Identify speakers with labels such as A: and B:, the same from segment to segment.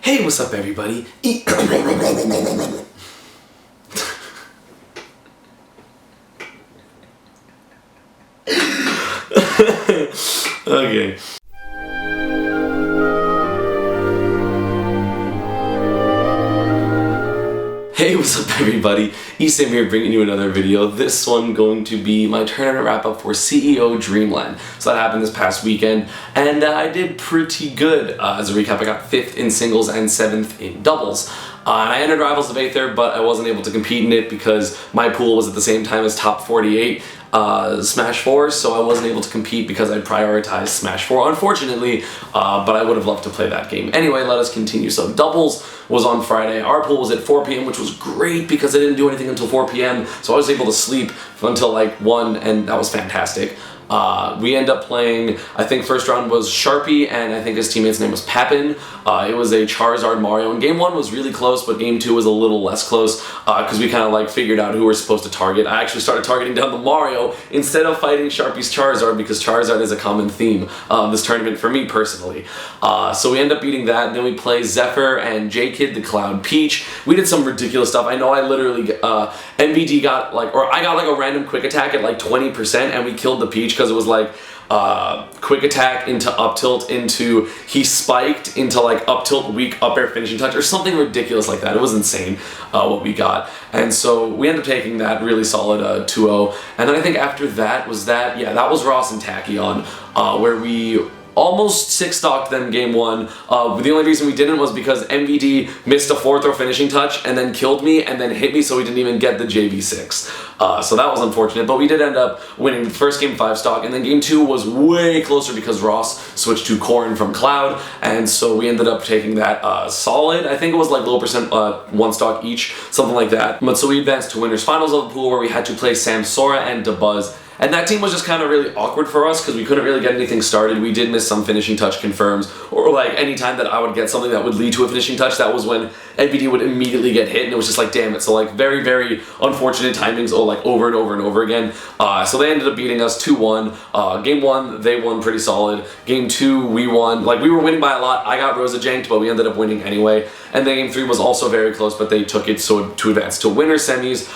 A: Hey, what's up everybody? Okay. Hey, what's up everybody? ESAM here bringing you another video. This one going to be my tournament wrap up for CEO Dreamland. So that happened this past weekend and I did pretty good. As a recap, I got 5th in singles and 7th in doubles. And I entered Rivals of 8th there, but I wasn't able to compete in it because my pool was at the same time as top 48 Smash 4, so I wasn't able to compete because I prioritized Smash 4, unfortunately, but I would have loved to play that game. Anyway, let us continue. So doubles was on Friday. Our pool was at 4 p.m., which was great because I didn't do anything until 4 p.m., so I was able to sleep until like 1, and that was fantastic. We end up playing, I think first round was Sharpie, and I think his teammate's name was Papin. It was a Charizard Mario, and game 1 was really close, but game 2 was a little less close, because we kind of like figured out who we're supposed to target. I actually started targeting down the Mario instead of fighting Sharpie's Charizard, because Charizard is a common theme of this tournament for me personally. So we end up beating that, and then we play Zephyr and J-Kid the Cloud Peach. We did some ridiculous stuff. I know I literally, MVD got like, or I got like a random quick attack at like 20%, and we killed the Peach because it was like quick attack into up tilt into he spiked into like up tilt weak up air finishing touch or something ridiculous like that. It was insane what we got, and so we ended up taking that really solid 2-0. And then I think after that was that, yeah, that was Ross and Tachyon, where we almost 6-stocked them game 1. The only reason we didn't was because MVD missed a 4th throw finishing touch and then killed me and then hit me, so we didn't even get the JV6. So that was unfortunate, but we did end up winning the first game 5-stock, and then game 2 was way closer because Ross switched to Corrin from Cloud, and so we ended up taking that solid. I think it was like low percent 1-stock each, something like that. But so we advanced to winners finals of the pool where we had to play Samsora and Dabuz. And that team was just kind of really awkward for us because we couldn't really get anything started. We did miss some finishing touch confirms, or like any time that I would get something that would lead to a finishing touch, that was when NVD would immediately get hit, and it was just like, damn it. So like very, very unfortunate timings, like over and over and over again. So they ended up beating us 2-1. Game 1, they won pretty solid. Game 2, we won. Like we were winning by a lot. I got Rosa janked, but we ended up winning anyway. And then game 3 was also very close, but they took it so to advance to winner semis.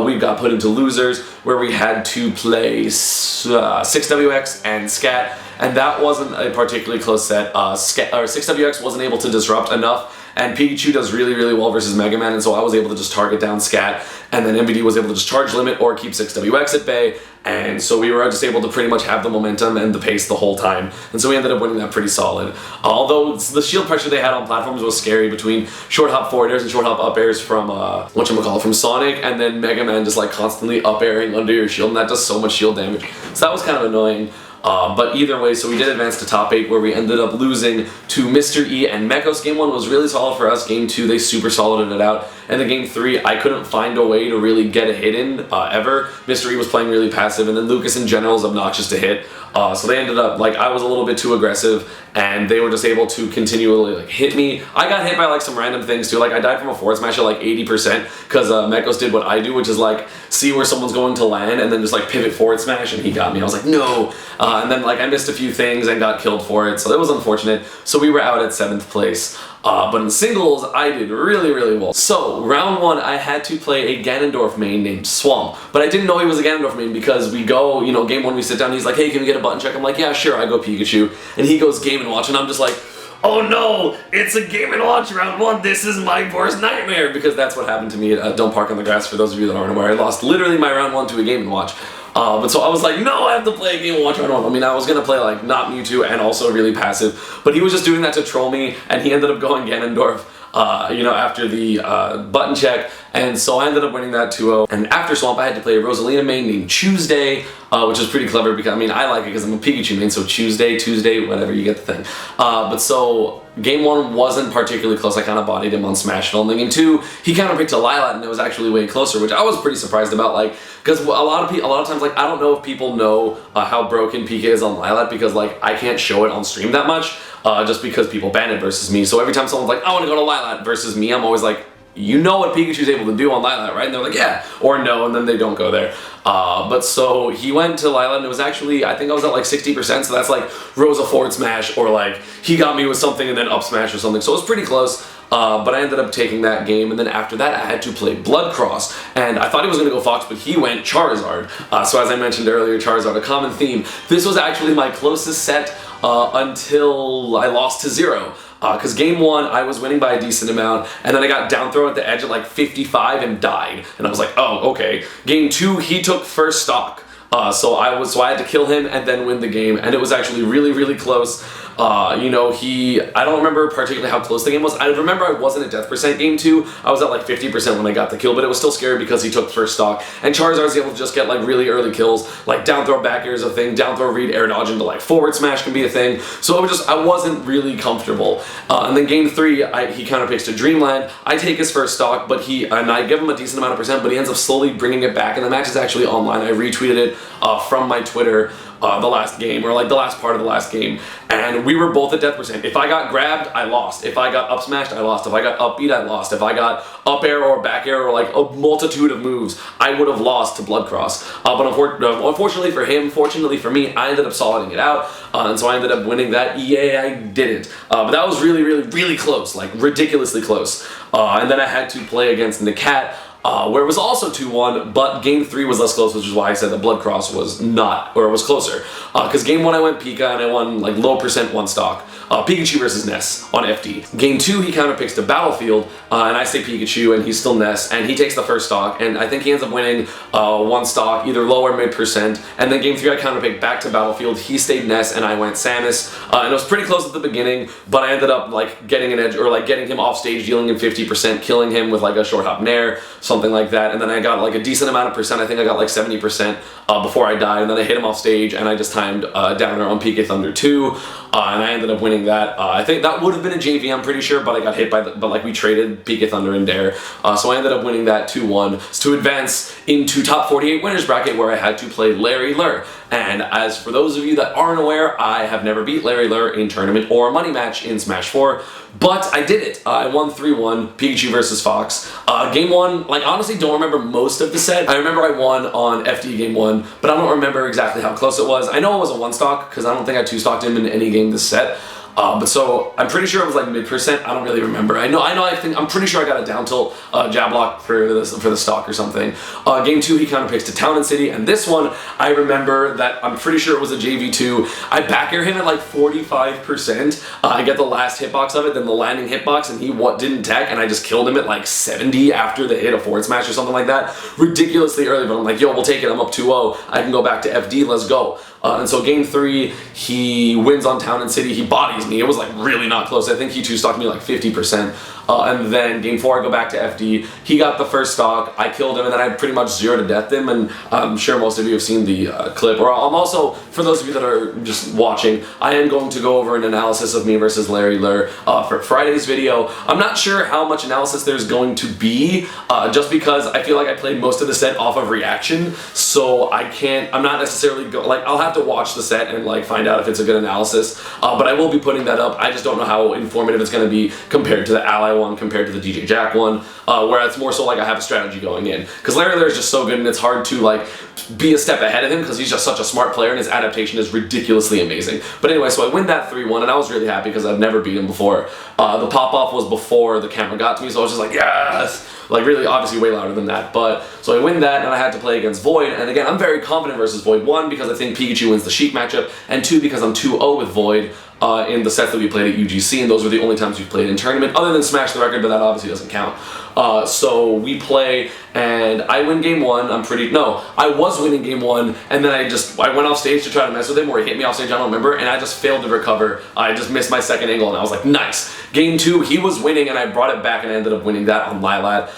A: We got put into losers where we had to play 6WX and Scat, and that wasn't a particularly close set. 6WX wasn't able to disrupt enough, and Pikachu does really, really well versus Mega Man, and so I was able to just target down Scat, and then MVD was able to just charge limit or keep 6WX at bay, and so we were just able to pretty much have the momentum and the pace the whole time, and so we ended up winning that pretty solid. Although the shield pressure they had on platforms was scary between short hop forward airs and short hop up airs from from Sonic, and then Mega Man just like constantly up airing under your shield, and that does so much shield damage. So that was kind of annoying. But either way, so we did advance to top 8 where we ended up losing to Mr. E and Mekos. Game 1 was really solid for us. Game 2, they super solided it out. And then game 3, I couldn't find a way to really get a hit in ever. Mr. E was playing really passive, and then Lucas in general is obnoxious to hit. So they ended up, like, I was a little bit too aggressive, and they were just able to continually like hit me. I got hit by like some random things too. Like I died from a forward smash at like 80% because Mekos did what I do, which is like see where someone's going to land and then just like pivot forward smash, and he got me. I was like, no. And then like I missed a few things and got killed for it, so that was unfortunate. So we were out at 7th place. But in singles, I did really, really well. So, round 1, I had to play a Ganondorf main named Swamp. But I didn't know he was a Ganondorf main because we go, you know, game 1 we sit down, he's like, hey, can we get a button check? I'm like, yeah, sure, I go Pikachu. And he goes Game & Watch, and I'm just like, oh no, it's a Game & Watch round 1, this is my worst nightmare. Because that's what happened to me at Don't Park on the Grass, for those of you that aren't aware. I lost literally my round 1 to a Game & Watch. But so I was like, no, I have to play a Game & Watch round 1. I mean, I was going to play like not Mewtwo and also really passive, but he was just doing that to troll me, and he ended up going Ganondorf, you know, after the button check, and so I ended up winning that 2-0. And after Swamp, I had to play a Rosalina main named Tuesday, which is pretty clever because, I mean, I like it because I'm a Pikachu main, so Tuesday, whatever, you get the thing. But so game 1 wasn't particularly close. I kind of bodied him on Smashville. And then game 2, he kind of picked a Lilat, and it was actually way closer, which I was pretty surprised about. Like, because a lot of times, like, I don't know if people know how broken PK is on Lilat because, like, I can't show it on stream that much, just because people ban it versus me. So every time someone's like, I want to go to Lilat versus me, I'm always like, you know what Pikachu's able to do on Lilat, right? And they're like, yeah, or no, and then they don't go there. But so he went to Lilat, and it was actually, I think I was at like 60%, so that's like Rosa forward smash, or like he got me with something and then up smash or something, so it was pretty close. but I ended up taking that game, and then after that I had to play Blood Cross, and I thought he was going to go Fox, but he went Charizard. So as I mentioned earlier, Charizard, a common theme. This was actually my closest set until I lost to 0. Because game 1, I was winning by a decent amount, and then I got down throw at the edge at like 55 and died. And I was like, oh, okay. Game 2, he took first stock. So I had to kill him and then win the game, and it was actually really, really close. You know, I don't remember particularly how close the game was. I remember I wasn't at death percent game 2. I was at like 50% when I got the kill, but it was still scary because he took first stock. And Charizard's able to just get like really early kills, like down throw back air is a thing, down throw read air dodge into like forward smash can be a thing. So I wasn't really comfortable. And then game 3, he counter picks to Dreamland. I take his first stock, but I give him a decent amount of percent, but he ends up slowly bringing it back, and the match is actually online. I retweeted it from my Twitter. The last game, or like the last part of the last game, and we were both at death percent. If I got grabbed, I lost. If I got up smashed, I lost. If I got up beat, I lost. If I got up air or back air or like a multitude of moves, I would have lost to Blood Cross. But unfortunately for him, fortunately for me, I ended up soliding it out, and so I ended up winning that. Yay, I didn't. But that was really, really, really close, like ridiculously close. And then I had to play against Nikat, where it was also 2-1, but game 3 was less close, which is why I said that Blood Cross was not, or it was closer. Because game 1 I went Pika, and I won like low percent 1 stock. Pikachu versus Ness on FD. Game 2 he counter picks to Battlefield, and I stay Pikachu, and he's still Ness, and he takes the first stock, and I think he ends up winning 1 stock, either low or mid percent. And then game 3 I counter picked back to Battlefield, he stayed Ness, and I went Samus. And it was pretty close at the beginning, but I ended up like getting an edge, or like getting him off stage, dealing him 50%, killing him with like a short hop nair, something like that. And then I got like a decent amount of percent, I think I got like 70% before I died, and then I hit him off stage, and I just timed downer on PK Thunder 2. And I ended up winning that. I think that would have been a JV, I'm pretty sure, but I got hit by but like we traded PK Thunder and Dare. So I ended up winning that 2-1 to advance into top 48 winners bracket, where I had to play Larry Lur. And as for those of you that aren't aware, I have never beat Larry Lur in tournament or a money match in Smash 4, but I did it. I won 3-1, Pikachu versus Fox. Game 1, like honestly don't remember most of the set. I remember I won on FD game 1, but I don't remember exactly how close it was. I know it was a 1 stock, because I don't think I 2 stocked him in any game this set. But so I'm pretty sure it was like mid percent. I don't really remember. I'm pretty sure I got a down tilt jab block for the stock or something. Game 2 he counter picks to Town and City, and this one I remember that I'm pretty sure it was a JV2. I back air him at like 45%. I get the last hitbox of it, then the landing hitbox, and he didn't tech, and I just killed him at like 70 after the hit, a forward smash or something like that. Ridiculously early, but I'm like, yo, we'll take it. I'm up 2-0. I can go back to FD. Let's go. And so game 3, he wins on Town and City. He bodies me. It was like really not close. I think he 2-stocked me like 50%. And then game 4, I go back to FD. He got the first stock. I killed him, and then I pretty much 0 to death him. And I'm sure most of you have seen the clip. Or I'm also, for those of you that are just watching, I am going to go over an analysis of me versus Larry Lur for Friday's video. I'm not sure how much analysis there's going to be, just because I feel like I played most of the set off of reaction. So I'm not necessarily I'll have to watch the set and like find out if it's a good analysis. But I will be putting that up. I just don't know how informative it's going to be compared to the Ally one, compared to the DJ Jack one, where it's more so like I have a strategy going in. Because Larry Lur is just so good, and it's hard to like be a step ahead of him because he's just such a smart player, and his adaptation is ridiculously amazing. But anyway, so I win that 3-1, and I was really happy because I've never beat him before. The pop-off was before the camera got to me, so I was just like, yes! Like really, obviously way louder than that. But so I win that, and I had to play against Void. And again, I'm very confident versus Void. 1, because I think Pikachu wins the Sheik matchup, and 2, because I'm 2-0 with Void in the sets that we played at UGC, and those were the only times we've played in tournament, other than Smash the Record, but that obviously doesn't count. So we play, and I win game 1. I was winning game 1, and then I went off stage to try to mess with him, or he hit me off stage, I don't remember, and I just failed to recover. I just missed my second angle, and I was like, nice. Game 2, he was winning, and I brought it back, and I ended up winning that on Lilat.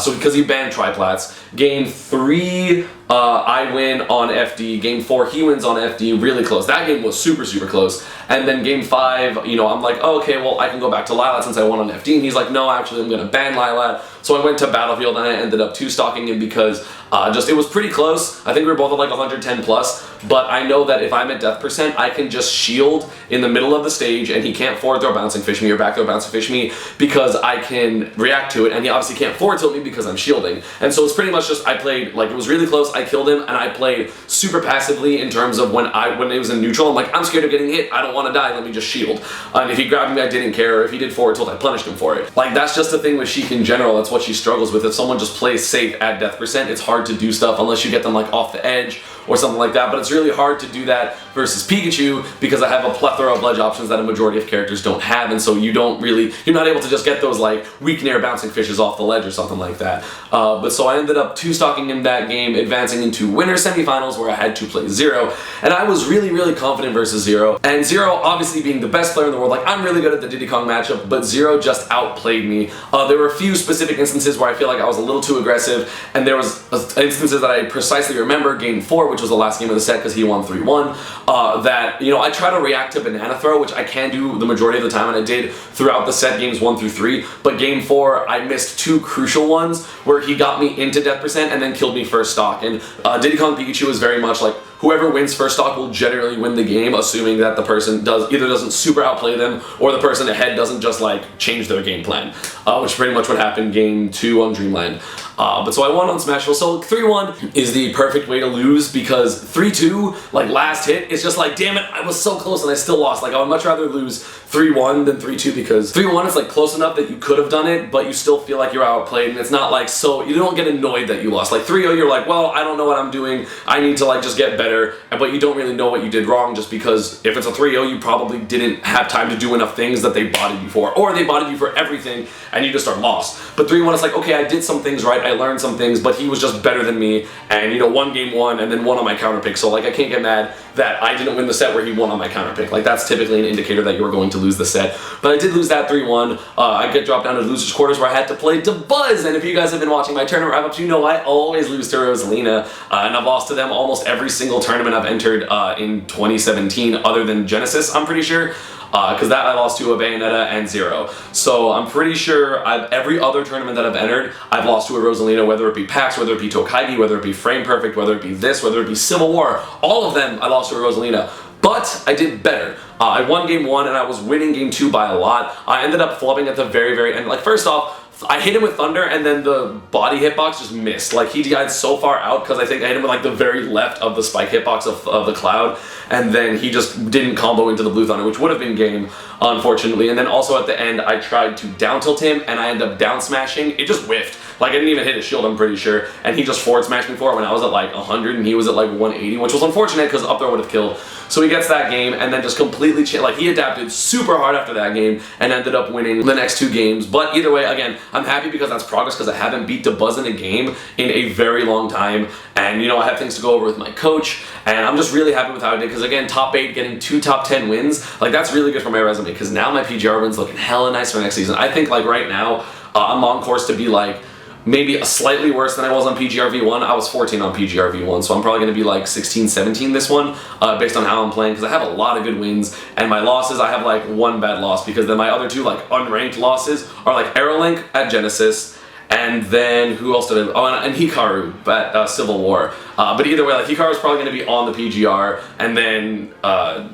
A: So because he banned triplats. Game 3, I win on FD. Game 4, he wins on FD, really close. That game was super, super close. And then game 5, I'm like, oh, okay, well, I can go back to Lilat since I won on FD. And he's like, no, actually, I'm going to ban Lilat. So I went to Battlefield and I ended up 2-stocking him because it was pretty close. I think we were both at like 110 plus, but I know that if I'm at death percent, I can just shield in the middle of the stage and he can't forward throw bouncing fish me or back throw bouncing fish me because I can react to it, and he obviously can't forward tilt me because I'm shielding. And so it's pretty much just I played, like, it was really close, I killed him, and I played super passively in terms of when it was in neutral, I'm like, I'm scared of getting hit, I don't want to die, let me just shield. And if he grabbed me, I didn't care, or if he did forward tilt, I punished him for it. Like, that's just the thing with Sheik in general, that's what she struggles with. If someone just plays safe at death percent, it's hard to do stuff unless you get them like off the edge or something like that, but it's really hard to do that versus Pikachu because I have a plethora of ledge options that a majority of characters don't have, and so you're not able to just get those like weak nair bouncing fishes off the ledge or something like that. But so I ended up 2-stocking in that game, advancing into winter semifinals where I had to play Zero, and I was really, really confident versus Zero. And Zero obviously being the best player in the world, like I'm really good at the Diddy Kong matchup, but Zero just outplayed me. There were a few specific instances where I feel like I was a little too aggressive, and there was instances that I precisely remember, game 4, which was the last game of the set because he won 3-1, that, you know, I try to react to banana throw, which I can do the majority of the time, and I did throughout the set games 1 through 3, but game 4 I missed 2 crucial ones where he got me into death percent and then killed me first stock. And Diddy Kong Pikachu is very much like whoever wins first stock will generally win the game, assuming that the person doesn't super outplay them, or the person ahead doesn't just like change their game plan, which is pretty much what happened game 2 on Dreamland. But so I won on Smashville. So 3-1 is the perfect way to lose because 3-2, like last hit, it's just like, damn it, I was so close and I still lost. Like I would much rather lose 3-1 than 3-2 because 3-1 is like close enough that you could have done it, but you still feel like you're outplayed, and it's not like, so you don't get annoyed that you lost. Like 3-0, you're like, well, I don't know what I'm doing, I need to like just get better, but you don't really know what you did wrong just because if it's a 3-0, you probably didn't have time to do enough things that they bodied you for, or they bodied you for everything and you just are lost. But 3-1 is like, okay, I did some things right, I learned some things, but he was just better than me, and you know, won game 1 and then won on my counter pick, so like I can't get mad that I didn't win the set where he won on my counter pick. Like that's typically an indicator that you're going to lose the set. But I did lose that 3-1. I get dropped down to losers quarters where I had to play Dabuz, and if you guys have been watching my tournament wrap-ups, you know I always lose to Rosalina, and I've lost to them almost every single tournament I've entered in 2017 other than Genesis, I'm pretty sure. Because that I lost to a Bayonetta and Zero. So I'm pretty sure every other tournament that I've entered, I've lost to a Rosalina, whether it be PAX, whether it be Tokaigi, whether it be Frame Perfect, whether it be this, whether it be Civil War, all of them I lost to a Rosalina. But I did better. I won game 1 and I was winning game 2 by a lot. I ended up flubbing at the very, very end. Like first off, I hit him with Thunder and then the body hitbox just missed. Like he died so far out because I think I hit him with like the very left of the spike hitbox of the cloud, and then he just didn't combo into the blue Thunder, which would have been game, unfortunately. And then also at the end I tried to down tilt him and I ended up down smashing. It just whiffed. Like I didn't even hit his shield, I'm pretty sure, and he just forward smashed me for it when I was at like 100 and he was at like 180, which was unfortunate because up there would have killed. So he gets that game and then just completely like he adapted super hard after that game and ended up winning the next 2 games. But either way, again, I'm happy because that's progress because I haven't beat Dabuz in a game in a very long time, and you know, I have things to go over with my coach, and I'm just really happy with how I did because again, top 8, getting 2 top 10 wins, like that's really good for my resume because now my PGR wins looking hella nice for next season. I think like right now, I'm on course to be like maybe a slightly worse than I was on PGR V1. I was 14 on PGR V1, so I'm probably going to be like 16, 17 this one, based on how I'm playing, because I have a lot of good wins, and my losses, I have like 1 bad loss, because then my other 2 like unranked losses are like Aerolink at Genesis, and then who else did I, oh, and Hikaru at Civil War. But either way, like Hikaru's probably going to be on the PGR, and then,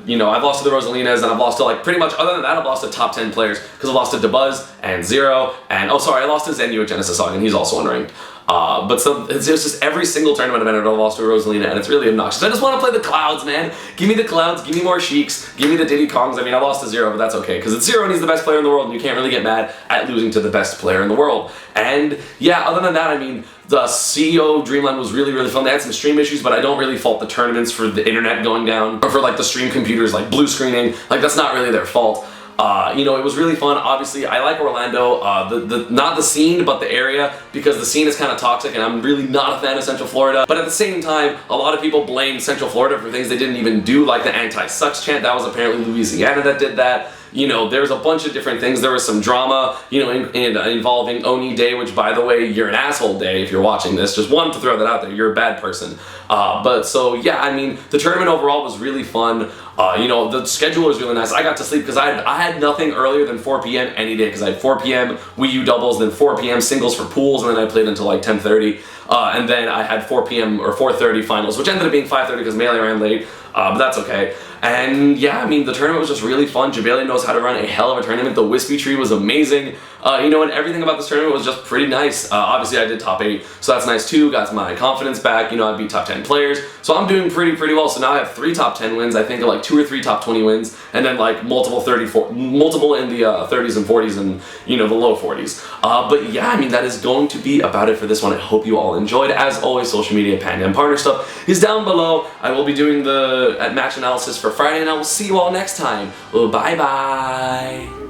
A: you know, I've lost to the Rosalinas, and I've lost to like pretty much, other than that, I've lost to top 10 players, because I lost to Dabuz and Zero, and oh sorry, I lost to Zenyu at Genesis Saga, and he's also unranked. But so it's just every single tournament I've entered, I've lost to a Rosalina, and it's really obnoxious. I just want to play the clouds, man. Give me the clouds, give me more Sheiks, give me the Diddy Kongs. I mean, I lost to Zero, but that's okay, because it's Zero and he's the best player in the world, and you can't really get mad at losing to the best player in the world. And yeah, other than that, I mean, the CEO Dreamland was really, really fun. They had some stream issues, but I don't really fault the tournaments for the internet going down, or for like the stream computers like blue screening. Like that's not really their fault. You know, it was really fun. Obviously, I like Orlando, not the scene, but the area, because the scene is kind of toxic, and I'm really not a fan of Central Florida. But at the same time, a lot of people blame Central Florida for things they didn't even do, like the anti-sucks chant. That was apparently Louisiana that did that. you know, there's a bunch of different things. There was some drama, you know, involving Oni Day, which, by the way, you're an asshole day if you're watching this. Just wanted to throw that out there. You're a bad person. But so yeah, I mean, the tournament overall was really fun. You know, the schedule was really nice. I got to sleep because I had nothing earlier than 4 p.m. any day, because I had 4 p.m. Wii U doubles, then 4 p.m. singles for pools, and then I played until like 10:30. And then I had 4 p.m. or 4:30 finals, which ended up being 5:30 because Melee ran late, but that's okay. And yeah, I mean, the tournament was just really fun. Jabali knows how to run a hell of a tournament. The Wispy Tree was amazing. You know, and everything about this tournament was just pretty nice. Obviously, I did top 8, so that's nice too. Got my confidence back. You know, I beat top 10 players, so I'm doing pretty well. So now I have 3 top 10 wins. I think like 2 or 3 top 20 wins, and then like multiple in the 30s and 40s, and you know, the low 40s. But yeah, I mean, that is going to be about it for this one. I hope you all enjoyed. As always, social media, Panda, and partner stuff is down below. I will be doing the match analysis for Friday, and I will see you all next time. Well, bye bye.